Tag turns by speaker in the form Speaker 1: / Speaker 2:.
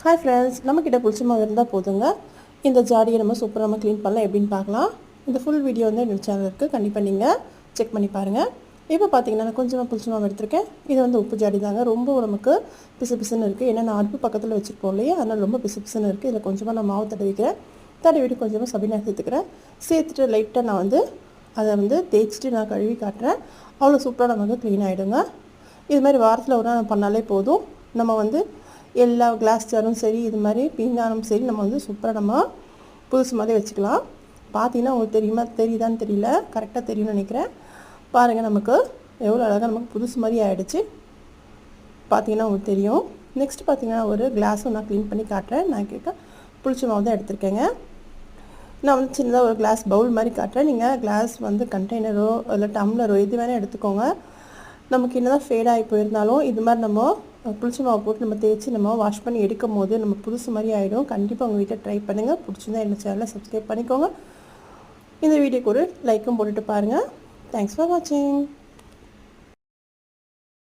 Speaker 1: Hi friends, நம்மக்கிட்ட புளிச்ச மாவு இருந்தால் போதுங்க. இந்த ஜாடியை நம்ம சூப்பராக நம்ம க்ளீன் பண்ணலாம் எப்படின்னு பார்க்கலாம். இந்த ஃபுல் வீடியோ வந்து என்னோட சேனல் இருக்குது, கண்டிப்பாக நீங்கள் செக் பண்ணி பாருங்கள். இப்போ பார்த்தீங்கன்னா நான் கொஞ்சமாக புளிச்ச மாவு எடுத்திருக்கேன். இது வந்து உப்பு ஜாடி தாங்க. ரொம்ப நமக்கு பிசு பிசுன்னு இருக்குது. ஏன்னா நான் அடுப்பு பக்கத்தில் வச்சுருப்போம் இல்லையா, அதனால் ரொம்ப பிசு பிசுன்னு இருக்குது. இதில் கொஞ்சமாக நான் மாவு தடவிக்கிறேன். தடவிட்டு கொஞ்சமாக சபீனா சேர்த்துக்கிறேன். சேர்த்துட்டு லைட்டாக நான் வந்து அதை வந்து தேய்ச்சிட்டு நான் கழுவி காட்டுறேன். அவ்வளோ சூப்பராக நமக்கு க்ளீன் ஆகிடுங்க. இது மாதிரி வாரத்தில் ஒரு நாள் பண்ணாலே போதும். நம்ம வந்து எல்லா கிளாஸ் ஜாரும் சரி, இது மாதிரி பீங்கானும் சரி, நம்ம வந்து சூப்பராக நம்ம புதுசு மாதிரி வச்சுக்கலாம். பார்த்தீங்கன்னா உங்களுக்கு தெரியுதான்னு தெரியல, கரெக்டாக தெரியும்னு நினைக்கிறேன். பாருங்கள், நமக்கு எவ்வளோ அழகாக நமக்கு புதுசு மாதிரி ஆகிடுச்சு. பார்த்தீங்கன்னா உங்களுக்கு தெரியும். நெக்ஸ்ட் பார்த்தீங்கன்னா ஒரு கிளாஸும் நான் க்ளீன் பண்ணி காட்டுறேன். நான் கேட்க புளிச்ச மாவு தான் எடுத்திருக்கேங்க. நான் வந்து சின்னதாக ஒரு கிளாஸ் பவுல் மாதிரி காட்டுறேன். நீங்கள் கிளாஸ் வந்து கண்டெய்னரோ இல்லை டம்ளரோ எது வேணால் எடுத்துக்கோங்க. நமக்கு என்ன தான் ஃபேடாகி போயிருந்தாலும் இது மாதிரி நம்ம புளிச்ச மாவு போட்டு நம்ம தேய்ச்சி நம்ம வாஷ் பண்ணி எடுக்கும் போது நம்ம புதுசு மாதிரி ஆகிடும். கண்டிப்பாக உங்கள் வீட்டில் ட்ரை பண்ணுங்கள். பிடிச்சிருந்தா என்ன சேனலை சப்ஸ்கிரைப் பண்ணிக்கோங்க. இந்த வீடியோக்கு ஒரு லைக்கும் போட்டுட்டு பாருங்கள். தேங்க்ஸ் ஃபார் வாட்சிங்.